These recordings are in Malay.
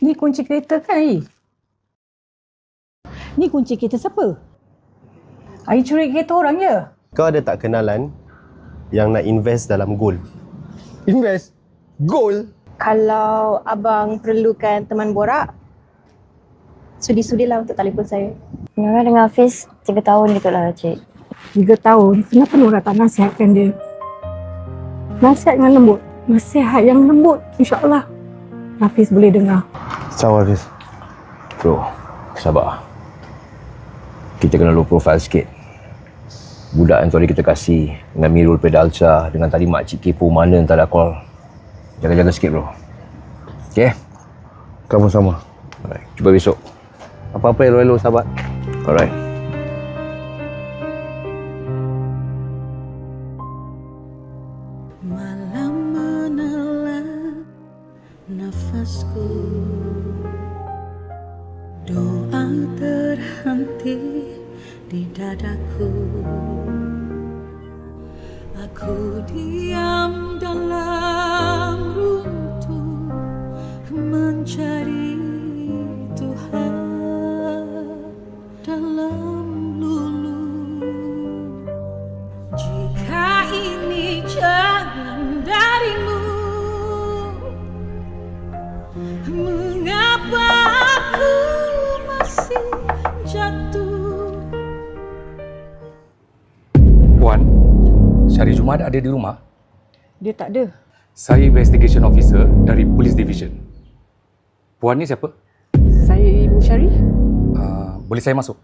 Ni kunci kereta kan, Ai? Ni kunci kereta siapa? Ai curi kereta orang je. Kau ada tak kenalan yang nak invest dalam gold? Invest? Gold? Kalau abang perlukan teman borak, sudi-sudilah untuk telefon saya. Nora dengan Hafiz 3 tahun gitu lah, Cik. 3 tahun, kenapa Nora tak nasihatkan dia? Nasihat yang lembut. Nasihat yang lembut, insyaAllah Hafiz boleh dengar. Sabar, Hafiz. Bro, sabar. Kita kena low profile sikit. Budak yang tadi kita kasih dengan Mirul Pedalca, dengan tadi makcik kepo mana yang tak ada call. Jaga-jaga sikit, bro. Okay? Kamu sama. Alright, cuba besok. Apa-apa elok-elok, sahabat. Alright. Malam menelan nafasku, doa terhenti di dadaku. Aku diam dalam runtuh mencari Tuhan dalam lulu. Jika ini jalan darimu, mengapa aku masih jatuh? Puan, Syari Jumaad ada di rumah? Dia tak ada. Saya Investigation Officer dari Police Division. Puan ni siapa? Saya Ibu Syari. Boleh saya masuk?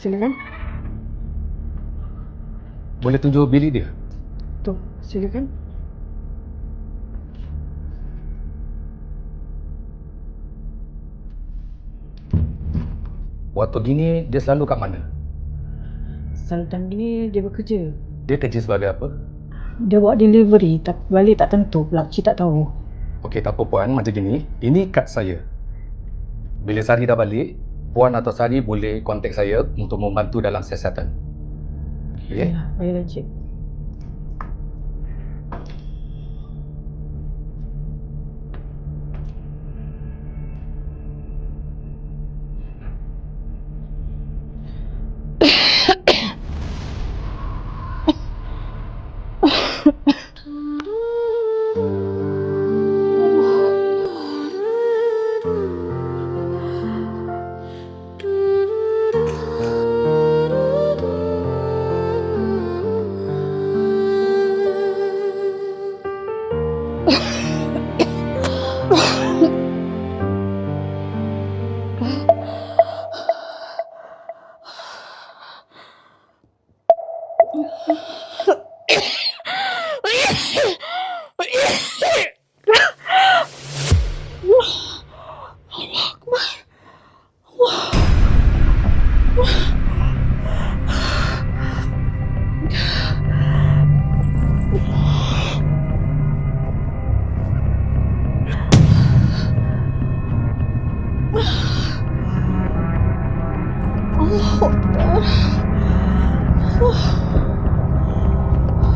Silakan. Boleh tunjuk bilik dia? Tu, silakan. Waktu gini dia selalu kat mana? Selalu time gini dia bekerja. Dia kerja sebagai apa? Dia buat delivery, tapi balik tak tentu pula. Cik tak tahu. Okey, tak apa Puan, macam gini. Ini kad saya. Bila Sari dah balik, Puan atau Sari boleh kontak saya untuk membantu dalam siasatan. Okey? Baiklah, Cik.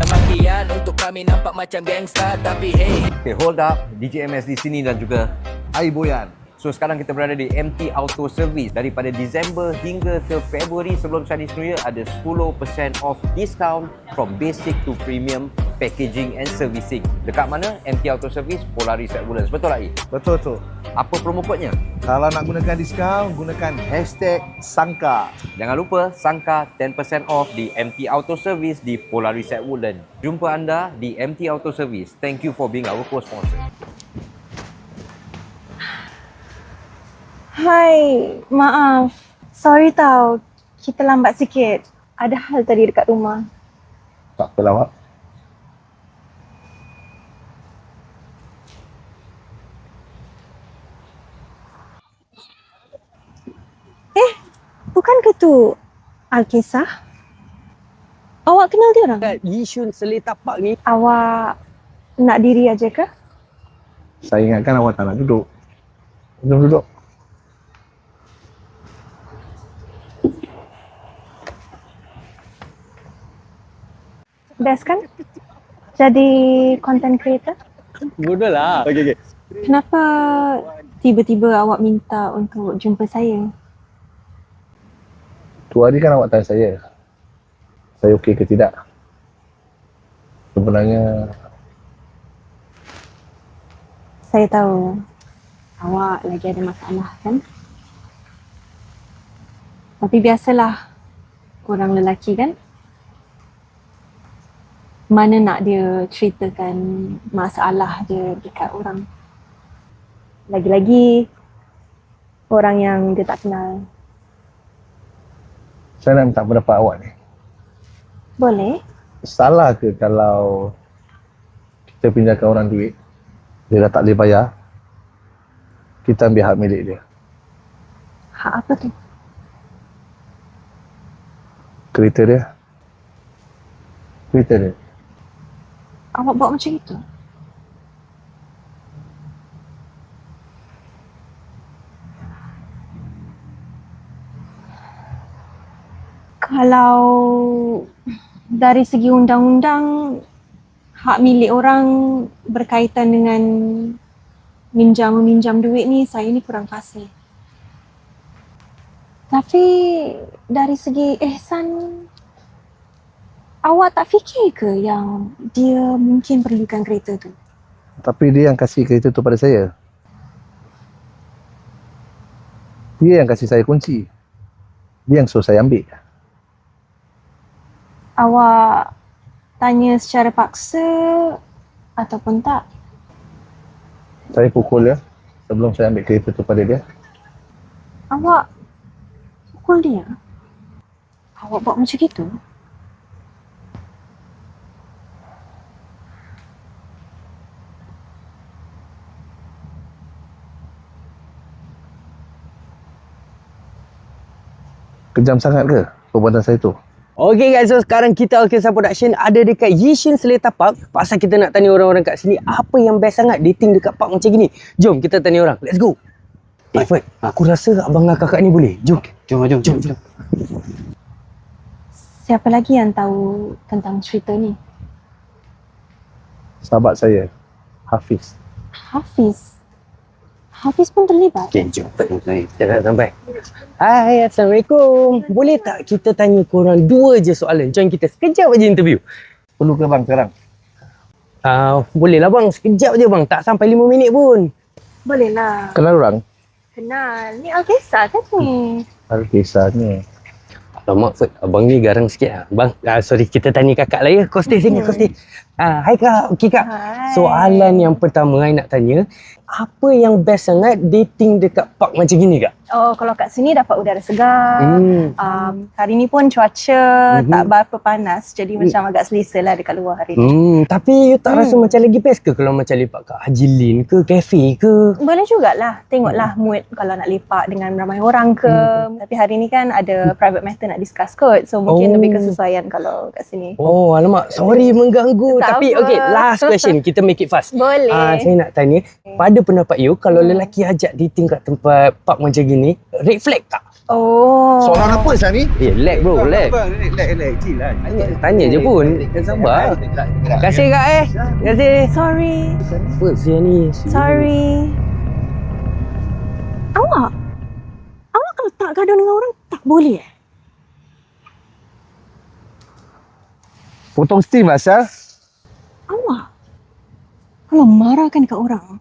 Makian untuk kami nampak macam gangsta, tapi hey. Okay, hold up. DJ MS di sini dan juga Ai Boyan. So sekarang kita berada di MT Auto Service. Daripada Disember hingga ke Februari sebelum Chinese New Year ada 10% off discount from basic to premium packaging and servicing. Dekat mana? MT Auto Service, Polaris at Woodlands. Betul tak, I? Betul tu. Apa promo kodenya? Kalau nak gunakan diskaun, gunakan #Sangka. Jangan lupa Sangka 10% off di MT Auto Service di Polaris at Woodlands. Jumpa anda di MT Auto Service. Thank you for being our co-sponsor. Hai, maaf. Sorry tau, kita lambat sikit. Ada hal tadi dekat rumah. Tak apalah, Wak. Bukankah tu Al-Kisah? Awak kenal dia orang? Kat Yishun Seletar Park ni. Awak nak diri aja ke? Saya ingatkan awak tak nak duduk. Jom duduk. Best kan? Jadi content creator? Bodoh lah. Okey. Kenapa tiba-tiba awak minta untuk jumpa saya? Tu hari kan awak tanya saya okey ke tidak? Sebenarnya Saya tahu awak lagi ada masalah kan? Tapi biasalah orang lelaki kan? Mana nak dia ceritakan masalah dia dekat orang. Lagi-lagi orang yang dia tak kenal. saya nak minta pendapat awak ni. Boleh? Salah ke kalau kita pinjamkan orang duit, dia dah tak boleh bayar, kita ambil hak milik dia? Hak apa tu? Kereta dia. Awak buat macam itu? Kalau dari segi undang-undang, hak milik orang berkaitan dengan minjam-meminjam duit ni, saya ni kurang fasih. Tapi dari segi ihsan, awak tak fikir ke yang dia mungkin perlukan kereta tu? Tapi dia yang kasih kereta tu pada saya. Dia yang kasih saya kunci. Dia yang suruh saya ambil. Awak tanya secara paksa ataupun tak? Saya pukul dia sebelum saya ambil kereta tu pada dia. Awak pukul dia? Awak buat macam gitu? Kejam sangat ke perbuatan saya tu? Okay guys, so sekarang kita Alkisah Production ada dekat Yishun Seletar Park. Pasal kita nak tanya orang-orang kat sini apa yang best sangat dating dekat park macam gini. Jom kita tanya orang. Let's go. Fad, aku rasa abang dengan kakak ni boleh. Jom. Jom. Siapa lagi yang tahu tentang cerita ni? Sahabat saya, Hafiz. Hafiz pun terlibat? Okay, jom. Jangan sampai. Hai, Assalamualaikum. Boleh tak kita tanya korang 2 je soalan? Join kita sekejap aja interview. Perlu ke bang sekarang? Boleh lah bang, sekejap je bang. Tak sampai 5 minit pun. Boleh lah. Kenal orang? Kenal. Ni Alkisah kan ni? Kisah ni. Alamak Fad, abang ni garang sikit lah. Bang, sorry kita tanya kakak lah ya. Kau stay sini, kau stay. Hai kak, okey kak. Hai. Soalan yang pertama I nak tanya, apa yang best sangat dating dekat park macam gini kak? Oh, kalau kat sini dapat udara segar. Hari ni pun cuaca tak berapa panas. Jadi macam agak selesa lah dekat luar hari ni. Tapi you tak rasa macam lagi best ke kalau macam lepak kat Haji Lin ke, kafe ke? Boleh jugalah. Tengoklah mood kalau nak lepak dengan ramai orang ke. Tapi hari ni kan ada private matter nak discuss kot. So mungkin lebih kesesuaian kalau kat sini. Oh alamak, sorry mengganggu. Tak Tapi apa. okay, last question. Kita make it fast. Boleh. Saya nak tanya, pada pendapat you, kalau lelaki ajak dating kat tempat park macam gini, red flag tak? Oh. Soalan apa sekarang ni? Lag bro, lag. Lag, chill lah. Tanya je pun. Sabar. Terima kasih kak Terima kasih. Sorry. Apa saya ni? Sorry. Awak kalau tak gaduh dengan orang tak boleh Potong steam lah, Syah. Awak kalau marahkan dekat orang,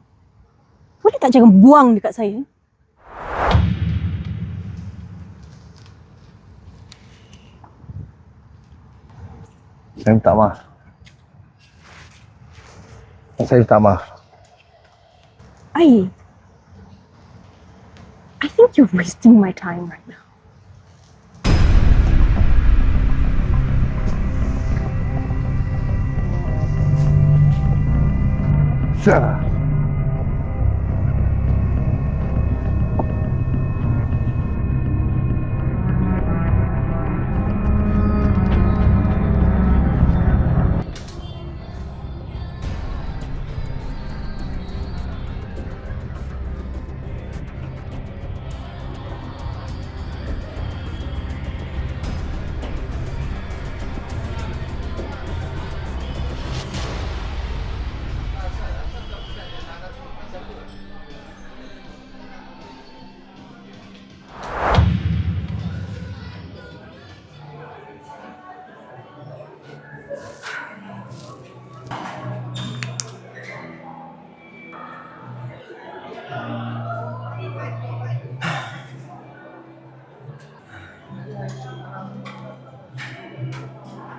boleh tak jangan buang dekat saya? Saya minta maaf. I think you're wasting my time right now. Syah.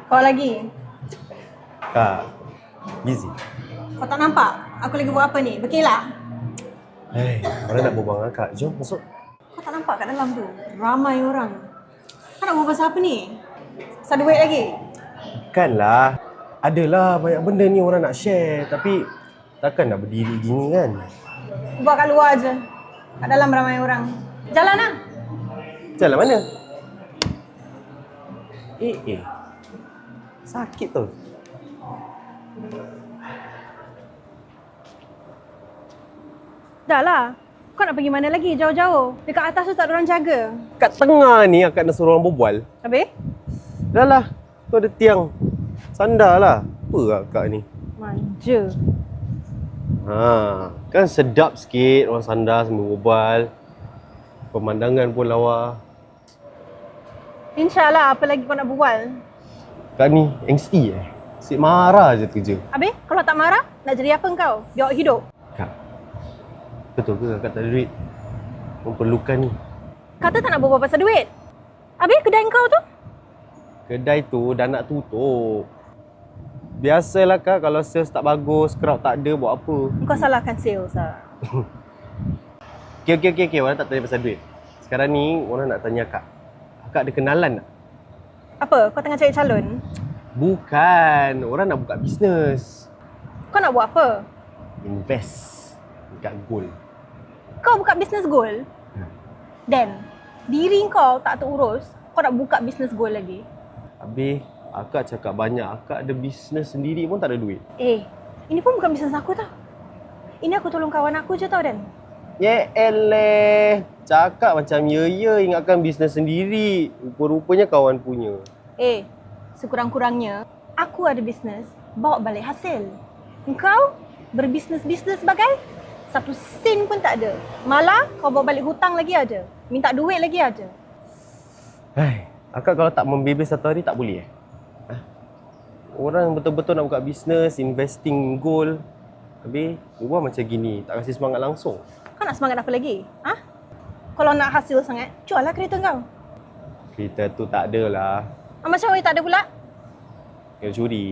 Kau lagi? Kak, busy. Kau tak nampak? Aku lagi buat apa ni? Berkelah? Orang nak berbual dengan Kak. Jom masuk. Kau tak nampak kat dalam tu? Ramai orang. Kau nak buat pasal apa ni? Pasal duit lagi? Bukanlah. Adalah banyak benda ni orang nak share. Tapi takkan nak berdiri gini kan? Buat kat luar je. Kat dalam ramai orang. Jalan lah. Jalan mana? Sakit tau. Dah lah. Kau nak pergi mana lagi jauh-jauh? Dekat atas tu tak ada orang jaga. Kat tengah ni akak nak suruh orang berbual. Habis? Dah lah. Tu ada tiang. Sandar lah. Apa akak ni? Manja. Kan sedap sikit orang sandar sambil berbual. Pemandangan pun lawa. InsyaAllah apa lagi kau nak berbual? Kak ni angsty Asyik marah je kerja. Habis? Kalau tak marah, nak jadi apa kau? Biar awak hidup? Kak, betul ke akak tak ada duit? Memerlukan ni. Kata tak nak berbual pasal duit. Habis kedai kau tu? Kedai tu dah nak tutup. Biasalah Kak, kalau sales tak bagus, crowd tak ada, buat apa? Kau salahkan sales lah. Okay. Orang tak tanya pasal duit. Sekarang ni, orang nak tanya Kak. Akak ada kenalan tak? Apa? Kau tengah cari calon? Bukan. Orang nak buka bisnes. Kau nak buat apa? Invest dekat gold. Kau buka bisnes gold? Dan diri kau tak terurus, kau nak buka bisnes gold lagi? Habis, akak cakap banyak. Akak ada bisnes sendiri pun tak ada duit. Ini pun bukan bisnes aku tau. Ini aku tolong kawan aku je tau, Dan. Ya eleh. Cakap macam ya ingatkan bisnes sendiri. Rupa-rupanya kawan punya. Sekurang-kurangnya, aku ada bisnes, bawa balik hasil. Engkau berbisnes-bisnes sebagai satu sen pun tak ada. Malah kau bawa balik hutang lagi aja. Minta duit lagi aja. Akak kalau tak membebel satu hari tak boleh Orang betul-betul nak buka bisnes, investing gold. Habis, buat macam gini, tak kasi semangat langsung. Kau nak semangat apa lagi? Kalau nak hasil sangat, jual lah kereta kau. Kereta tu tak ada lah. Macam awak tak ada pula? Kena curi.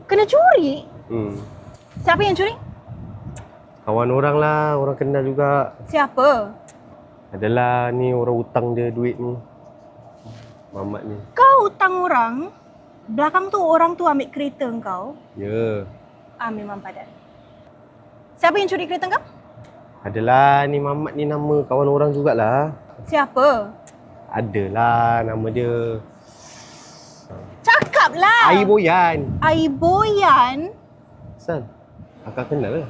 Kena curi? Siapa yang curi? Kawan orang lah, orang kenal juga. Siapa? Adalah ni orang hutang dia duit ni. Mamat ni. Kau hutang orang, belakang tu orang tu ambil kereta kau. Ya. Memang padat. Siapa yang curi kereta kau? Adalah ni Mamat ni nama kawan orang jugalah. Siapa? Adalah nama dia. Cakaplah. Air Boyan. Air Boyan? Asal? Akak kenal ke?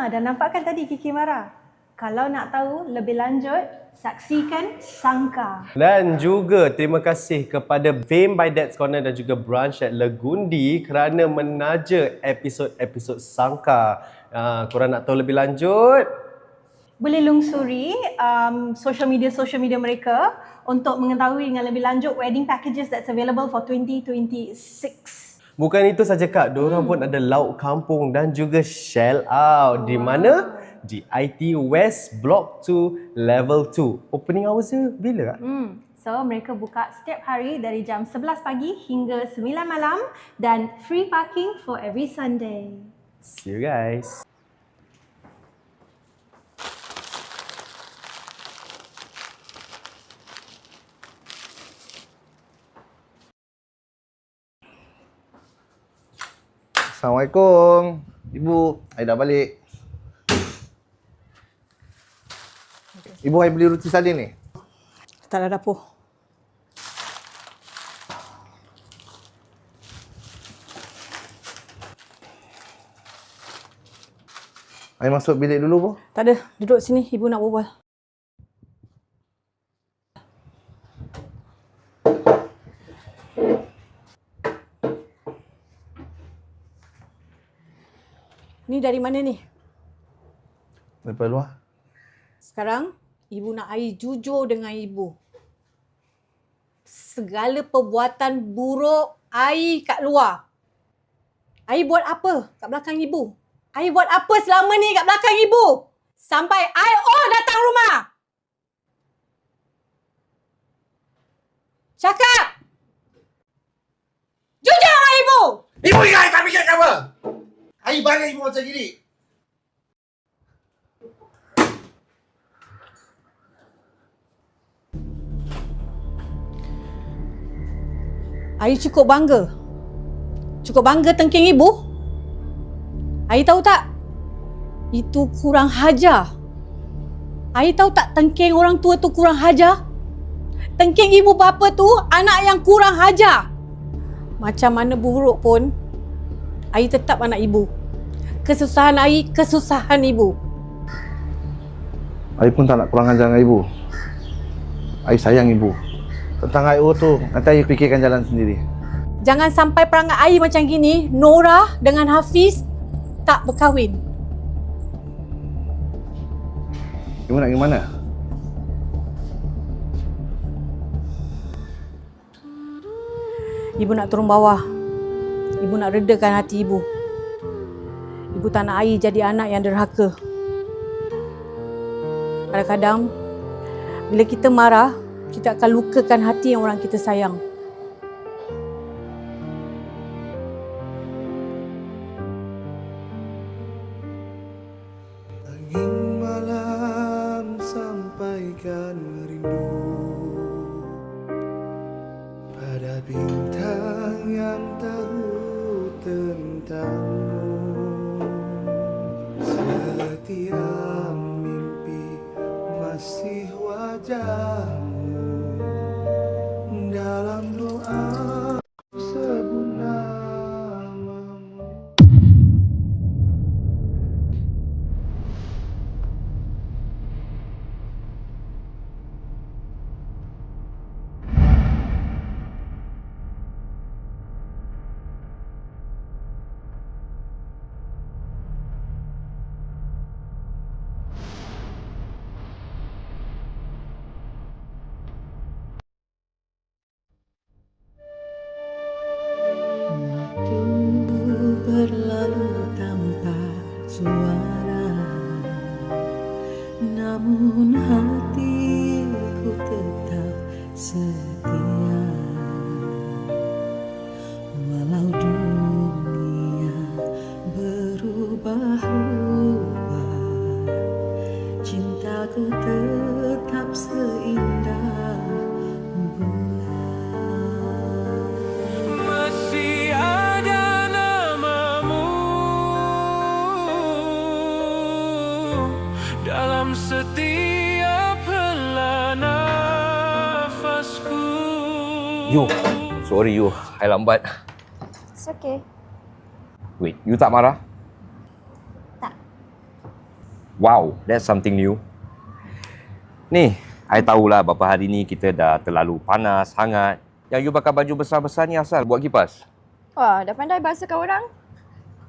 Dah nampak kan tadi Kiki marah? Kalau nak tahu lebih lanjut, saksikan Sangka. Dan juga terima kasih kepada Fame by Dad's Corner dan juga Brunch at Legundi kerana menaja episod-episod Sangka. Korang nak tahu lebih lanjut? Boleh lungsuri social media mereka untuk mengetahui dengan lebih lanjut wedding packages that's available for 2026. Bukan itu saja Kak, diorang pun ada Lauk Kampung dan juga Shell Out. Di mana? Di IT West Block 2 Level 2. Opening hours dia bila Kak? So mereka buka setiap hari dari jam 11 pagi hingga 9 malam dan free parking for every Sunday. See you guys. Assalamualaikum. Ibu, saya dah balik. Ibu, saya beli roti sardin ni. Tak ada dapur. Saya masuk bilik dulu, Bu. Tak ada, duduk sini, ibu nak berbual. Ni dari mana ni? Daripada luar. Sekarang, ibu nak I jujur dengan ibu. Segala perbuatan buruk I kat luar. Ai buat apa kat belakang ibu? Ai buat apa selama ni kat belakang ibu? Sampai ai datang rumah. Cakap! Jujur dengan ibu! Ibu ingat tak fikir apa? Ai bagi ibu macam gini. Ai cukup bangga. Cukup bangga tengking ibu? Ai tahu tak? Itu kurang hajar. Ai tahu tak tengking orang tua tu kurang hajar? Tengking ibu bapa tu anak yang kurang hajar. Macam mana buruk pun, Ai tetap anak ibu. Kesusahan Ai, kesusahan ibu. Ai pun tak nak kurang ajar dengan ibu. Ai sayang ibu. Tentang IO tu, nanti Ai fikirkan jalan sendiri. Jangan sampai perangai Ai macam gini, Nora dengan Hafiz tak berkahwin. Ibu nak pergi mana? Ibu nak turun bawah. Ibu nak redakan hati ibu. Ibu tak nak Ai jadi anak yang derhaka. Kadang-kadang, bila kita marah, kita akan lukakan hati yang orang kita sayang. Angin malam sampaikan rindu pada bintang yang tahu tentangmu. Setiap mimpi masih wajahmu dalam doa sebut namamu. Berlalu tanpa suara, namun hatiku tetap setia. Walau dunia berubah-ubah, cintaku tetap seindah bulan. Masih ada namamu dalam setiap hela nafasku. You, sorry you, I lambat. It's okay. Wait, you tak marah? Tak. Wow, that's something new. Ni, I tahulah beberapa hari ni kita dah terlalu panas, hangat. Yang you pakai baju besar-besar ni asal buat kipas? Wah, dah pandai basuhkan orang.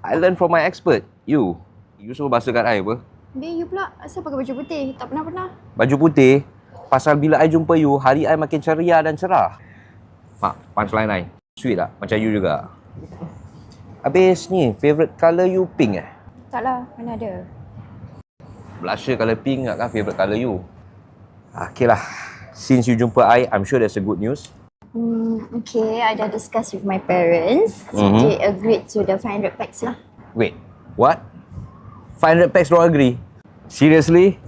I learn from my expert, you. You suruh basuhkan I apa? Habis you pula asal pakai baju putih? Tak pernah-pernah. Baju putih, pasal bila I jumpa you, hari I makin ceria dan cerah. Mak, punchline I. Sweet tak? Macam you juga. Habis ni, favourite colour you pink eh? Tak lah, mana ada. Blusher colour pink kan favourite colour you. Okay lah. Since you jumpa I, I'm sure that's a good news. Okay, I dah discuss with my parents. They agreed to the 500 packs lah. Wait, what? 500 packs don't agree? Seriously?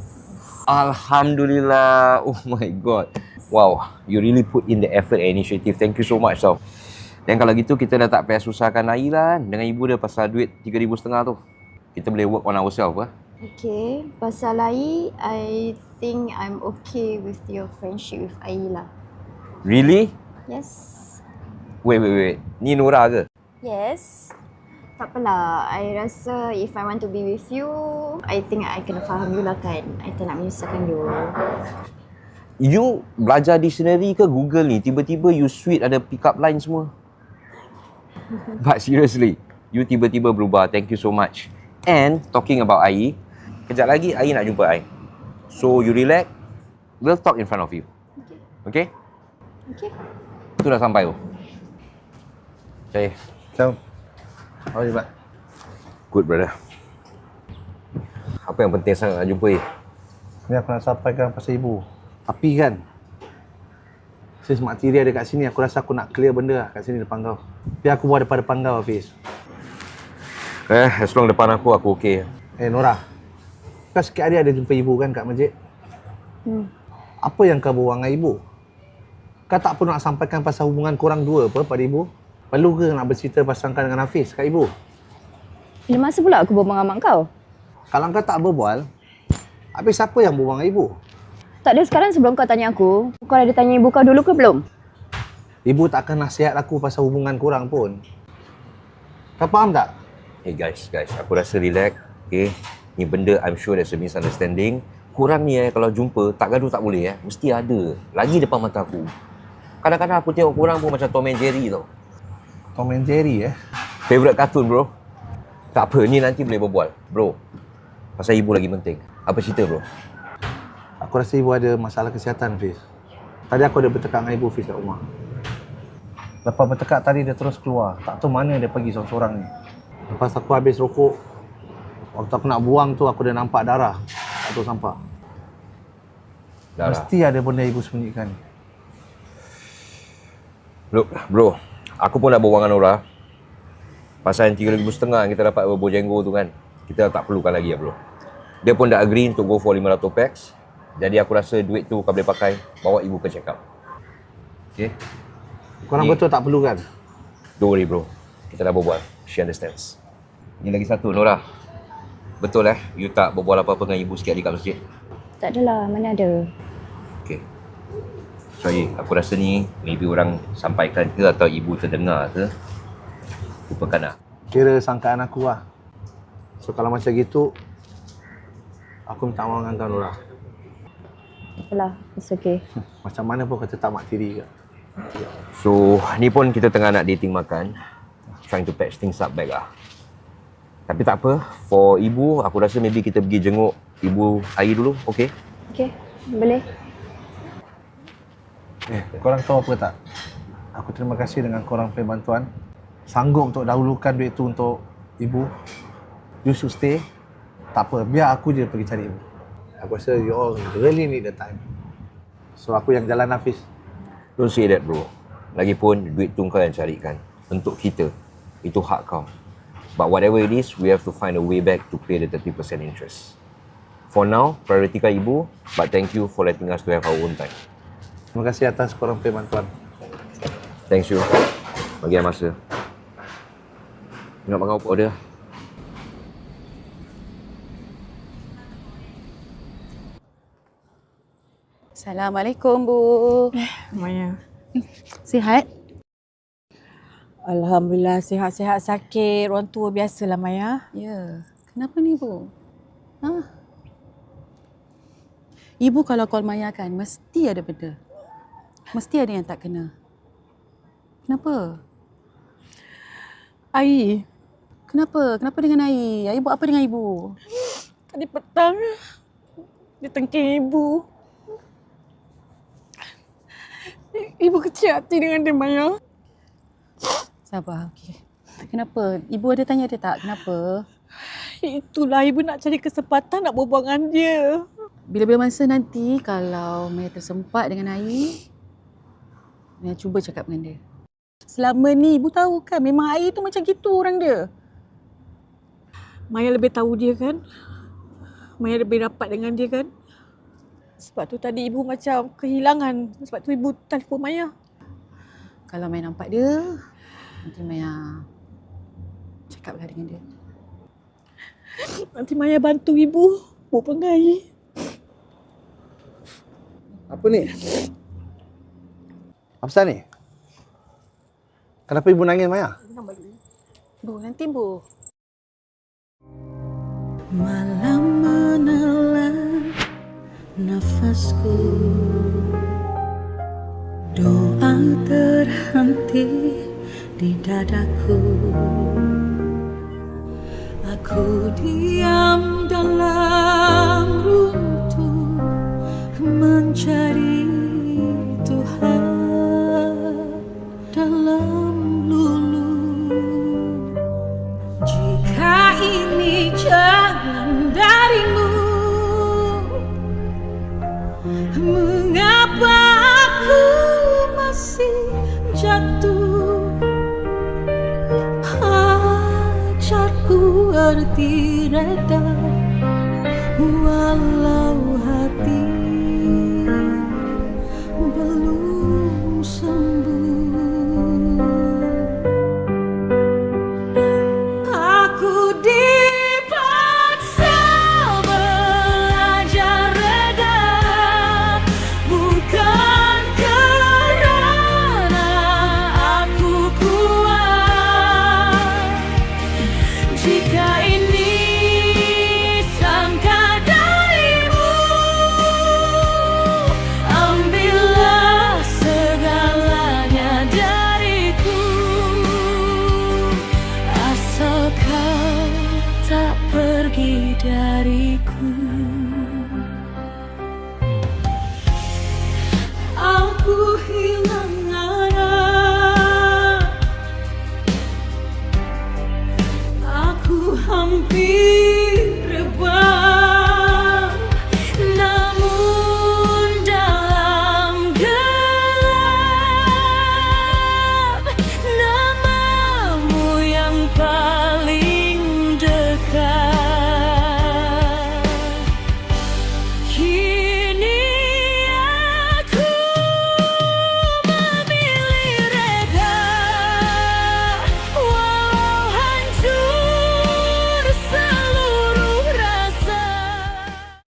Alhamdulillah. Oh my god. Wow, you really put in the effort and initiative. Thank you so much tau. Dan kalau gitu kita dah tak payah susahkan Ai lah dengan ibu dia pasal duit 3,500 tu. Kita boleh work on ourselves lah. Okay, pasal Ai, I think I'm okay with your friendship with Ai lah. Really? Yes. Wait. Ni Nora ke? Yes. Tak apalah, I rasa if I want to be with you, I think I kena faham you lah kan. I tak nak menyusahkan you. You belajar dictionary ke Google ni? Tiba-tiba you sweet ada pick up line semua. But seriously, you tiba-tiba berubah. Thank you so much. And talking about Ai, kejap lagi Ai nak jumpa Ai. So you relax, we'll talk in front of you. Okay? Okay. Tu dah sampai tu. Okay. Ciao. Oh, hebat. Good, brother. Apa yang penting sangat nak jumpa Ni aku nak sampaikan pasal ibu. Tapi kan, since Mak Tiri ada kat sini, aku rasa aku nak clear benda lah kat sini depan kau. Biar aku buat depan-depan kau, Hafiz. As long depan aku okey. Nora. Kau sikit hari ada jumpa ibu kan kat masjid? Apa yang kau berbual dengan ibu? Kau tak perlu nak sampaikan pasal hubungan korang dua apa pada ibu? Perlu ke nak bercerita pasal kau dengan Hafiz kat ibu? Bila masa pula aku berbual dengan mak kau? Kalau kau tak berbual, habis siapa yang berbual dengan ibu? Tak ada, sekarang sebelum kau tanya aku, kau ada tanya ibu kau dulu ke belum? Ibu tak akan nasihat aku pasal hubungan korang pun. Kau faham tak? Guys, aku rasa relax. Okay. Ni benda I'm sure there's a misunderstanding. Korang ni kalau jumpa, tak gaduh tak boleh Mesti ada. Lagi depan mata aku. Kadang-kadang aku tengok korang pun macam Tom and Jerry tau. Tom and Jerry Favourite kartun bro. Tak apa, ni nanti boleh berbual. Bro, pasal ibu lagi penting. Apa cerita bro? Aku rasa ibu ada masalah kesihatan, Fiz. Tadi aku ada bertekak dengan ibu Fiz kat rumah. Lepas bertekak tadi dia terus keluar. Tak tahu mana dia pergi seorang-seorang ni. Lepas aku habis rokok, waktu aku nak buang tu aku dah nampak darah kat tong sampah. Darah. Mesti ada benda ibu sembunyikan. Look, bro, aku pun dah berbual dengan Nora. Pasal yang 3,500 kita dapat berbojenggo tu kan. Kita tak perlukan lagi bro. Dia pun dah agree untuk go for 500 packs. Jadi aku rasa duit tu kau boleh pakai bawa ibu ke check up. Okay? Korang betul tak perlu kan? Don't worry bro. Kita dah berbual. She understands. Ni lagi satu, Nora. Betul you tak berbual apa-apa dengan ibu sikit hari kat masjid? Tak adalah, mana ada. Okay. Sorry, aku rasa ni maybe orang sampaikan ke atau ibu terdengar ke. Lupakan lah. Kira sangkaan aku lah. So kalau macam gitu, aku minta maaf dengan kau Nora. Apalah, it's okay. Macam mana pun kata tak Mak Tiri ke. So, ni pun kita tengah nak dating makan. Trying to patch things up back lah. Tapi tak apa, for ibu, aku rasa maybe kita pergi jenguk ibu Ai dulu, okay? Okay, boleh. Korang tahu apa tak? Aku terima kasih dengan korang punya bantuan. Sanggup untuk dahulukan duit tu untuk ibu. You should stay. Tak apa, biar aku je pergi cari ibu. Aku rasa you all really need the time. So aku yang jalan Hafiz. Don't say that bro. Lagipun duit tu kau yang carikan. Untuk kita. Itu hak kau. But whatever it is, we have to find a way back to pay the 30% interest. For now, prioritikan ibu. But thank you for letting us to have our own time. Terima kasih atas korang punya bantuan. Thanks you. Bagi masa. Nak makan apa order? Assalamualaikum, Bu. Maya. Sihat? Alhamdulillah, sihat-sihat sakit. Orang tua biasalah, Maya. Ya. Kenapa ni, Bu? Ibu kalau call Maya kan, mesti ada benda. Mesti ada yang tak kena. Kenapa? Ai. Kenapa? Kenapa dengan Ai? Ai buat apa dengan ibu? Tadi petang, dia tengking ibu. Ibu kecil hati dengan dia, Maya. Sabar, okey. Kenapa? Ibu ada tanya dia tak? Kenapa? Itulah ibu nak cari kesempatan nak berbual dengan dia. Bila-bila masa nanti kalau Maya tersempat dengan Ai, Maya cuba cakap dengan dia. Selama ni ibu tahu kan memang Ai tu macam gitu orang dia. Maya lebih tahu dia kan. Maya lebih rapat dengan dia kan. Sebab tu tadi ibu macam kehilangan. Sebab tu ibu telefon Maya. Kalau Maya nampak dia, nanti Maya cakaplah dengan dia. Nanti Maya bantu ibu buat pengai. Apa ni? Apa pasal ni? Kenapa ibu nangis, Maya? Bu, nanti Bu. Malam menelan nafasku, doa terhenti di dadaku. Aku diam dalam runtuh mencari Tuhan dalam lulu. arti reda, walau hati belum sembuh. Aku dipaksa belajar reda, bukan kerana aku kuat. Jika ini sangka darimu, ambillah segalanya dariku, asal kau tak pergi dariku. Aku hilang arah, aku hampir